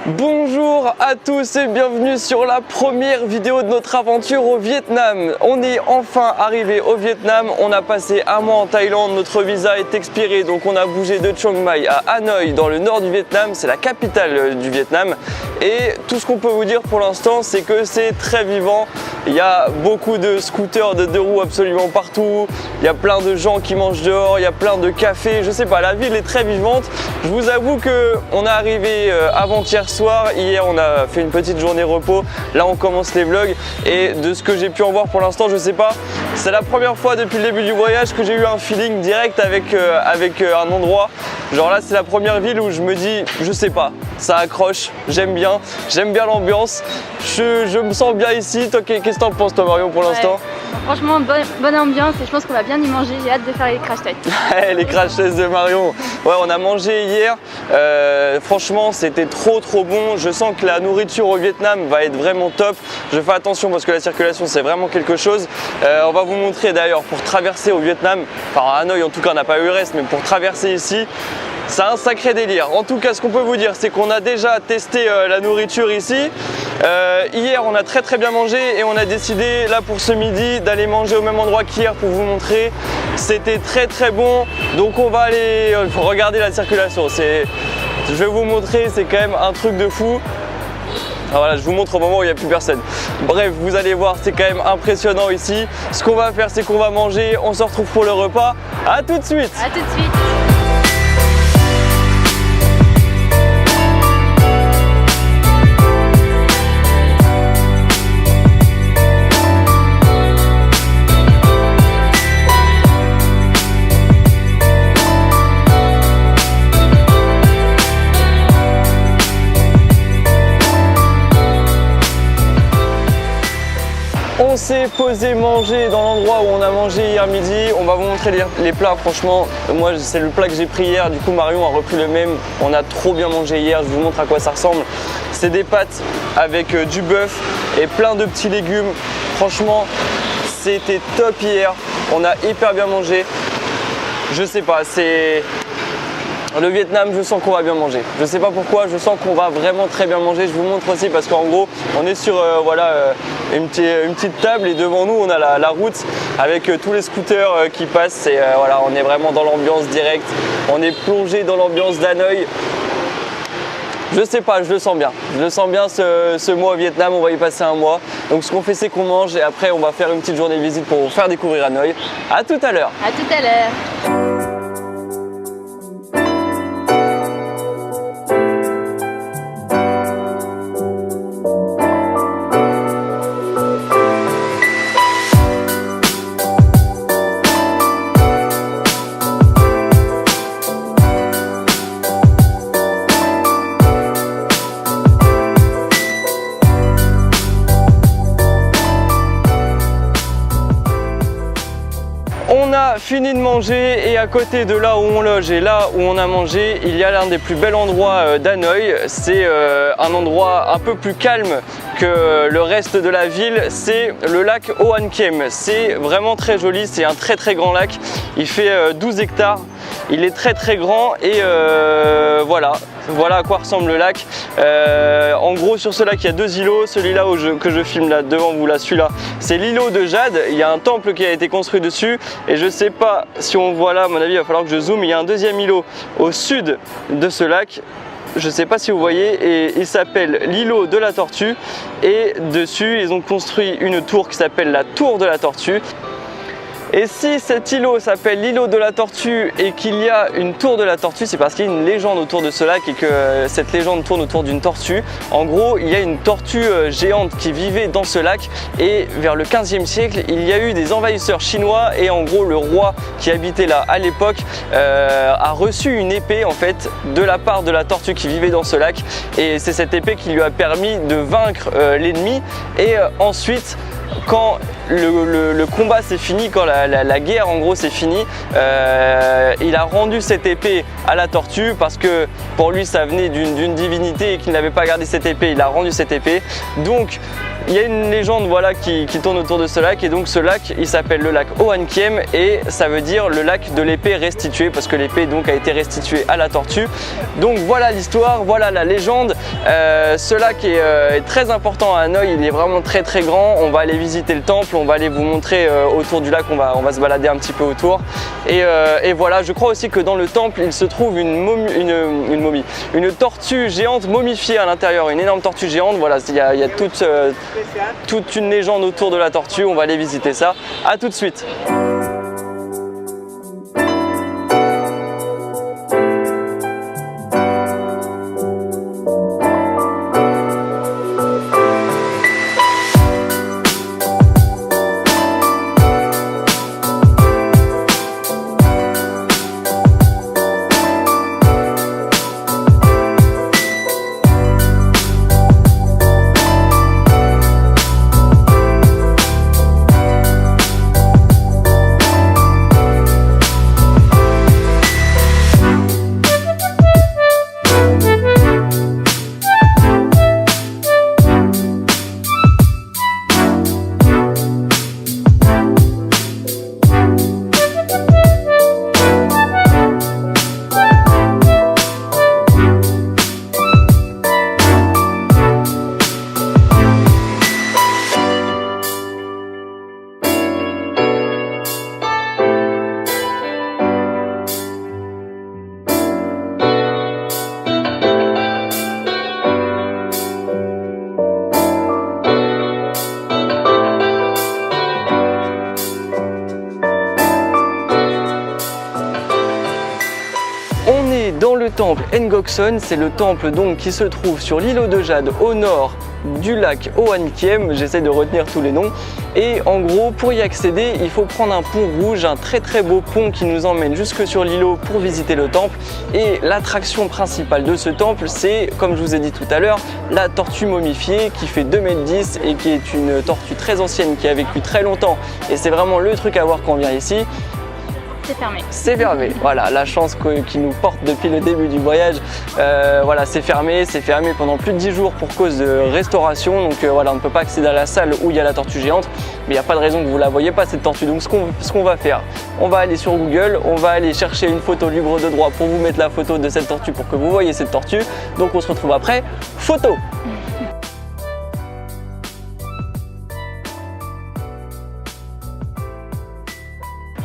Bonjour à tous et bienvenue sur la première vidéo de notre aventure au Vietnam. On est enfin arrivé au Vietnam, on a passé un mois en Thaïlande, notre visa est expiré, donc on a bougé de Chiang Mai à Hanoï dans le nord du Vietnam, c'est la capitale du Vietnam. Et tout ce qu'on peut vous dire pour l'instant, c'est que c'est très vivant. Il y a beaucoup de scooters de deux roues absolument partout, il y a plein de gens qui mangent dehors, il y a plein de cafés, je sais pas, la ville est très vivante. Je vous avoue qu'on est arrivé avant-hier soir, hier on a fait une petite journée repos, là on commence les vlogs et de ce que j'ai pu en voir pour l'instant, je sais pas, c'est la première fois depuis le début du voyage que j'ai eu un feeling direct avec un endroit. Genre là c'est la première ville où je me dis, je sais pas, ça accroche, j'aime bien l'ambiance, je me sens bien ici. Toi qu'est-ce que t'en penses toi Marion pour l'instant? Franchement bonne ambiance et je pense qu'on va bien y manger, j'ai hâte de faire les crash tests. Les crash tests de Marion, ouais on a mangé hier, franchement c'était trop bon, je sens que la nourriture au Vietnam va être vraiment top, je fais attention parce que la circulation c'est vraiment quelque chose. On va vous montrer d'ailleurs pour traverser au Vietnam, enfin à Hanoï en tout cas on n'a pas eu le reste, mais pour traverser ici, c'est un sacré délire. En tout cas, ce qu'on peut vous dire, c'est qu'on a déjà testé la nourriture ici. Hier, on a très bien mangé et on a décidé, là pour ce midi, d'aller manger au même endroit qu'hier pour vous montrer. C'était très bon. Donc on va aller regarder la circulation. Je vais vous montrer, c'est quand même un truc de fou. Alors voilà, je vous montre au moment où il n'y a plus personne. Bref, vous allez voir, c'est quand même impressionnant ici. Ce qu'on va faire, c'est qu'on va manger. On se retrouve pour le repas. À tout de suite. À tout de suite. On s'est posé manger dans l'endroit où on a mangé hier midi. On va vous montrer les plats. Franchement, moi c'est le plat que j'ai pris hier. Du coup Marion a repris le même. On a trop bien mangé hier. Je vous montre à quoi ça ressemble. C'est des pâtes avec du bœuf et plein de petits légumes. Franchement, c'était top hier. On a hyper bien mangé. Je sais pas, c'est... Le Vietnam, je sens qu'on va bien manger. Je sais pas pourquoi, je sens qu'on va vraiment très bien manger. Je vous montre aussi parce qu'en gros, on est sur une petite table et devant nous, on a la route avec tous les scooters qui passent. Et voilà, on est vraiment dans l'ambiance directe. On est plongé dans l'ambiance d'Hanoï. Je sais pas, je le sens bien. Je le sens bien ce mois au Vietnam, on va y passer un mois. Donc ce qu'on fait, c'est qu'on mange et après, on va faire une petite journée de visite pour vous faire découvrir Hanoï. À tout à l'heure. À tout à l'heure. On a fini de manger et à côté de là où on loge et là où on a mangé, il y a l'un des plus bels endroits d'Hanoï. C'est un endroit un peu plus calme que le reste de la ville, c'est le lac Hoan Kiem. C'est vraiment très joli, c'est un très grand lac. Il fait 12 hectares, il est très grand et voilà à quoi ressemble le lac. En gros sur ce lac il y a deux îlots, celui-là que je filme là devant vous, là celui-là, c'est l'îlot de Jade. Il y a un temple qui a été construit dessus et je sais pas si on voit là, à mon avis il va falloir que je zoome, il y a un deuxième îlot au sud de ce lac. Je ne sais pas si vous voyez, et il s'appelle l'îlot de la Tortue et dessus ils ont construit une tour qui s'appelle la tour de la Tortue. Et si cet îlot s'appelle l'îlot de la Tortue et qu'il y a une tour de la Tortue, c'est parce qu'il y a une légende autour de ce lac et que cette légende tourne autour d'une tortue. En gros, il y a une tortue géante qui vivait dans ce lac et vers le 15e siècle, il y a eu des envahisseurs chinois et en gros, le roi qui habitait là à l'époque a reçu une épée en fait de la part de la tortue qui vivait dans ce lac et c'est cette épée qui lui a permis de vaincre l'ennemi et ensuite quand le combat c'est fini, quand la guerre en gros c'est fini, il a rendu cette épée à la tortue parce que pour lui ça venait d'une divinité et qu'il n'avait pas gardé cette épée, il a rendu cette épée. Donc il y a une légende voilà, qui tourne autour de ce lac, et donc ce lac il s'appelle le lac Oan Kiem et ça veut dire le lac de l'épée restituée parce que l'épée donc a été restituée à la tortue. Donc voilà l'histoire, voilà la légende. Ce lac est très important à Hanoï, il est vraiment très grand. On va aller visiter le temple, on va aller vous montrer autour du lac, on va se balader un petit peu autour. Et voilà, je crois aussi que dans le temple il se trouve une tortue géante momifiée à l'intérieur, une énorme tortue géante. Voilà, il y a toute une légende autour de la tortue, on va aller visiter ça. À tout de suite. Dans le temple Ngokson, c'est le temple donc qui se trouve sur l'îlot de Jade au nord du lac Oan Kiem, j'essaie de retenir tous les noms. Et en gros, pour y accéder, il faut prendre un pont rouge, un très beau pont qui nous emmène jusque sur l'îlot pour visiter le temple. Et l'attraction principale de ce temple, c'est, comme je vous ai dit tout à l'heure, la tortue momifiée qui fait 2,10 m et qui est une tortue très ancienne qui a vécu très longtemps. Et c'est vraiment le truc à voir quand on vient ici. C'est fermé. C'est fermé, voilà, la chance qui nous porte depuis le début du voyage. Voilà, c'est fermé pendant plus de 10 jours pour cause de restauration. Donc voilà, on ne peut pas accéder à la salle où il y a la tortue géante. Mais il n'y a pas de raison que vous ne la voyez pas cette tortue. Donc ce qu'on va faire, on va aller sur Google, on va aller chercher une photo libre de droit pour vous mettre la photo de cette tortue pour que vous voyez cette tortue. Donc on se retrouve après, photo.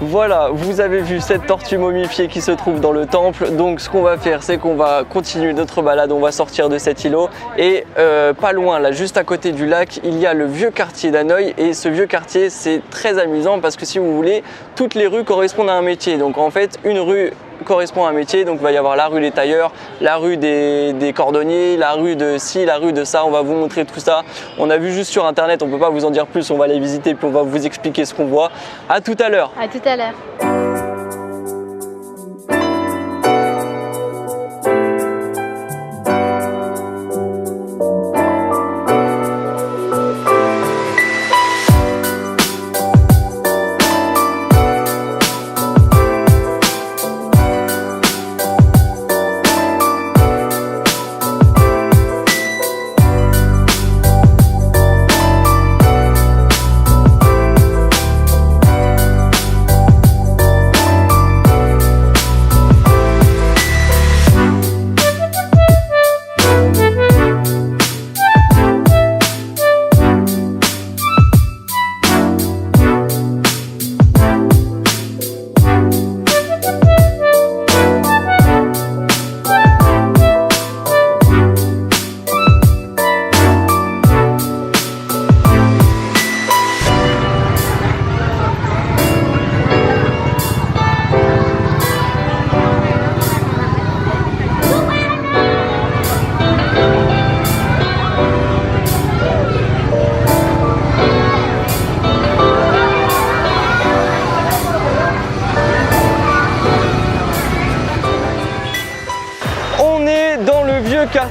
Voilà, vous avez vu cette tortue momifiée qui se trouve dans le temple. Donc ce qu'on va faire, c'est qu'on va continuer notre balade, on va sortir de cet îlot. Et pas loin, là juste à côté du lac, il y a le vieux quartier d'Hanoï. Et ce vieux quartier, c'est très amusant parce que si vous voulez, toutes les rues correspondent à un métier. Donc en fait, une rue correspond à un métier, donc il va y avoir la rue des tailleurs, la rue des cordonniers, la rue de ci, la rue de ça, on va vous montrer tout ça. On a vu juste sur internet, on ne peut pas vous en dire plus, on va aller visiter puis on va vous expliquer ce qu'on voit. À tout à l'heure. À tout à l'heure.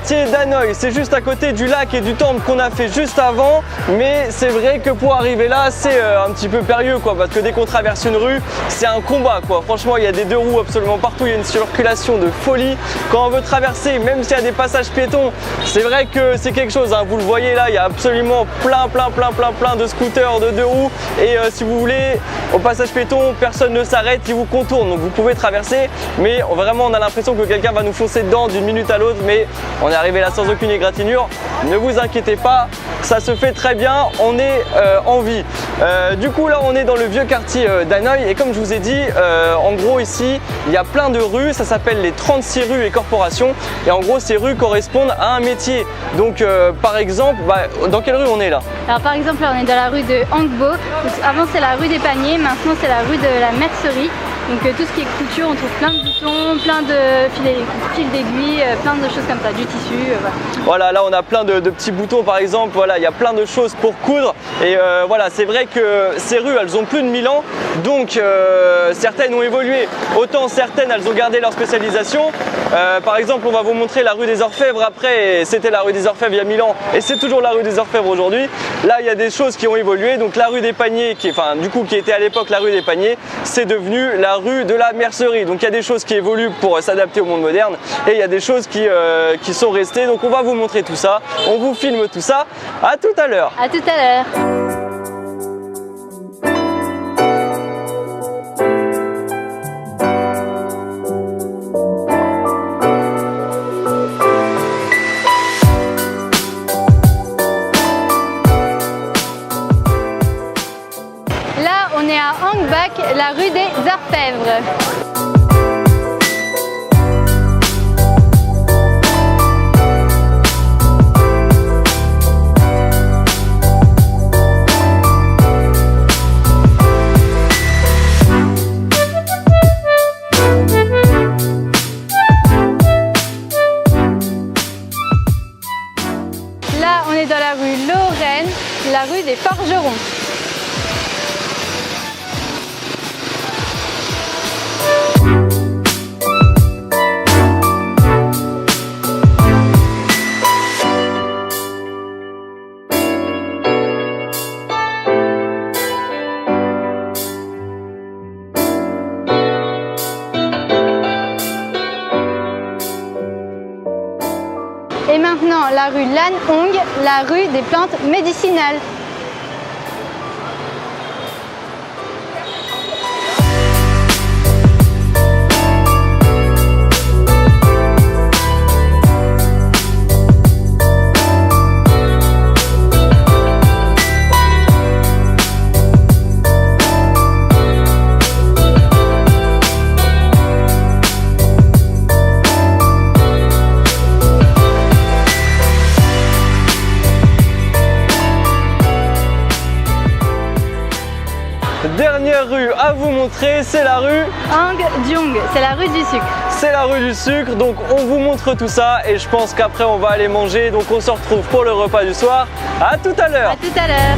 quartier d'Hanoï. C'est juste à côté du lac et du temple qu'on a fait juste avant. Mais c'est vrai que pour arriver là, c'est un petit peu périlleux quoi, parce que dès qu'on traverse une rue, c'est un combat quoi. Franchement, il y a des deux roues absolument partout, il y a une circulation de folie. Quand on veut traverser, même s'il y a des passages piétons, c'est vrai que c'est quelque chose, hein. Vous le voyez là, il y a absolument plein de scooters, de deux roues. Et si vous voulez, au passage piéton, personne ne s'arrête, il vous contourne. Donc vous pouvez traverser, mais vraiment on a l'impression que quelqu'un va nous foncer dedans d'une minute à l'autre. Mais on est arrivé là sans aucune égratignure. Ne vous inquiétez pas, ça se fait très bien, on est en vie. Du coup là on est dans le vieux quartier d'Hanoï et comme je vous ai dit, en gros ici il y a plein de rues, ça s'appelle les 36 rues et corporations et en gros ces rues correspondent à un métier. Donc par exemple, dans quelle rue on est là? Alors par exemple là on est dans la rue de Hangbo. Avant c'est la rue des Paniers, maintenant c'est la rue de la Mercerie. Donc tout ce qui est couture, on trouve plein de boutons, plein de fils d'aiguilles, plein de choses comme ça, du tissu. Voilà, là on a plein de petits boutons par exemple, voilà, il y a plein de choses pour coudre. Et voilà, c'est vrai que ces rues, elles ont plus de 1000 ans, donc certaines ont évolué. Autant certaines, elles ont gardé leur spécialisation. Par exemple, on va vous montrer la rue des Orfèvres après, c'était la rue des Orfèvres il y a 1000 ans et c'est toujours la rue des Orfèvres aujourd'hui. Là, il y a des choses qui ont évolué, donc la rue des Paniers, qui était à l'époque la rue des Paniers, c'est devenu la rue de la Mercerie. Donc il y a des choses qui évoluent pour s'adapter au monde moderne et il y a des choses qui sont restées. Donc on va vous montrer tout ça, on vous filme tout ça. À tout à l'heure. À tout à l'heure. Là, on est à Hangbak, la rue des Orfèvres. Là, on est dans la rue Lorraine, la rue des Forgerons. Et maintenant, la rue Lan Hong, la rue des plantes médicinales. Dernière rue à vous montrer, c'est la rue Hangdyong, c'est la rue du sucre. C'est la rue du sucre, donc on vous montre tout ça et je pense qu'après on va aller manger, donc on se retrouve pour le repas du soir. À tout à l'heure. À tout à l'heure.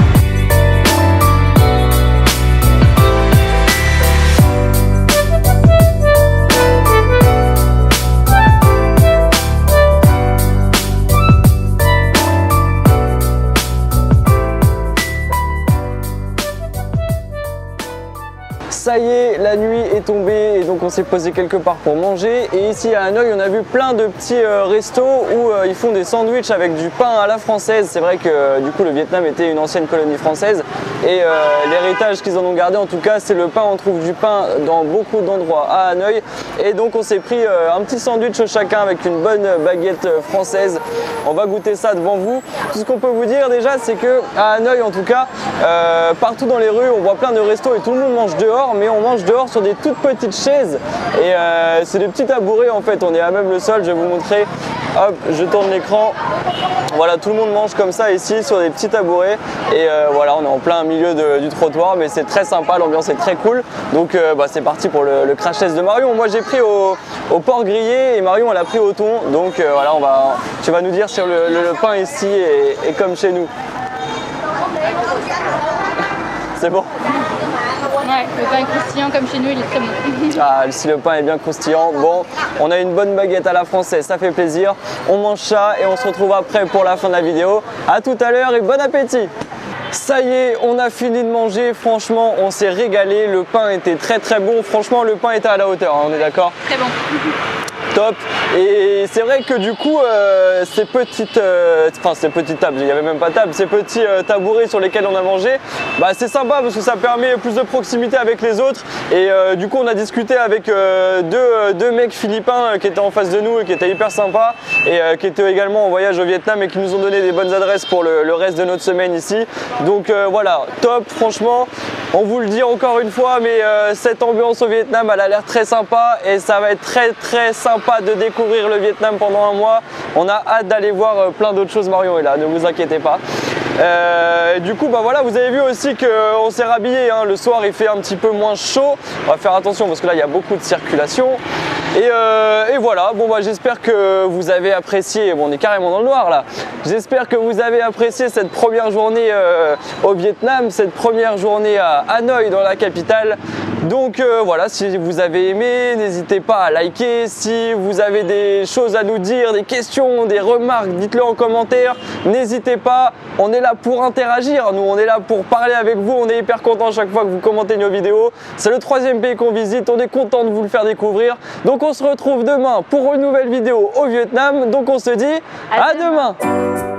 Ça y est, la nuit est tombée et donc on s'est posé quelque part pour manger. Et ici à Hanoï, on a vu plein de petits restos où ils font des sandwichs avec du pain à la française. C'est vrai que du coup le Vietnam était une ancienne colonie française et l'héritage qu'ils en ont gardé en tout cas, c'est le pain. On trouve du pain dans beaucoup d'endroits à Hanoï et donc on s'est pris un petit sandwich chacun avec une bonne baguette française. On va goûter ça devant vous. Tout ce qu'on peut vous dire déjà, c'est que à Hanoï en tout cas, partout dans les rues, on voit plein de restos et tout le monde mange dehors. Mais on mange dehors sur des toutes petites chaises et c'est des petits tabourets en fait, on est à même le sol, je vais vous montrer, hop, je tourne l'écran, voilà, tout le monde mange comme ça ici sur des petits tabourets et voilà, on est en plein milieu du trottoir mais c'est très sympa, l'ambiance est très cool, donc c'est parti pour le crash test de Marion. Moi j'ai pris au porc grillé et Marion elle a pris au thon, donc voilà, tu vas nous dire si le pain ici est comme chez nous. C'est bon? Ouais. Ouais, le pain est croustillant comme chez nous, il est très bon. Ah, si le pain est bien croustillant. Bon, on a une bonne baguette à la française, ça fait plaisir. On mange ça et on se retrouve après pour la fin de la vidéo. À tout à l'heure et bon appétit! Ça y est, on a fini de manger, franchement on s'est régalé, le pain était très très bon, franchement le pain était à la hauteur, hein, on est d'accord? Très bon. Top. Et c'est vrai que du coup ces petites tables, il n'y avait même pas de table, ces petits tabourets sur lesquels on a mangé, bah, c'est sympa parce que ça permet plus de proximité avec les autres. Et du coup on a discuté avec deux mecs philippins qui étaient en face de nous et qui étaient hyper sympas et qui étaient également en voyage au Vietnam et qui nous ont donné des bonnes adresses pour le reste de notre semaine ici. Donc voilà, top, franchement on vous le dit encore une fois, mais cette ambiance au Vietnam elle a l'air très sympa et ça va être très très sympa de découvrir le Vietnam pendant un mois. On a hâte d'aller voir plein d'autres choses. Marion est là, ne vous inquiétez pas. Du coup bah voilà, vous avez vu aussi qu'on s'est rhabillé, hein. Le soir il fait un petit peu moins chaud, on va faire attention parce que là il y a beaucoup de circulation et voilà, bon bah j'espère que vous avez apprécié, bon on est carrément dans le noir là, j'espère que vous avez apprécié cette première journée au Vietnam, cette première journée à Hanoï dans la capitale. Donc voilà, si vous avez aimé, n'hésitez pas à liker, si vous avez des choses à nous dire, des questions, des remarques, dites-le en commentaire, n'hésitez pas, on est là pour interagir, nous on est là pour parler avec vous, on est hyper content à chaque fois que vous commentez nos vidéos, c'est le 3e pays qu'on visite, on est content de vous le faire découvrir, donc on se retrouve demain pour une nouvelle vidéo au Vietnam, donc on se dit à demain.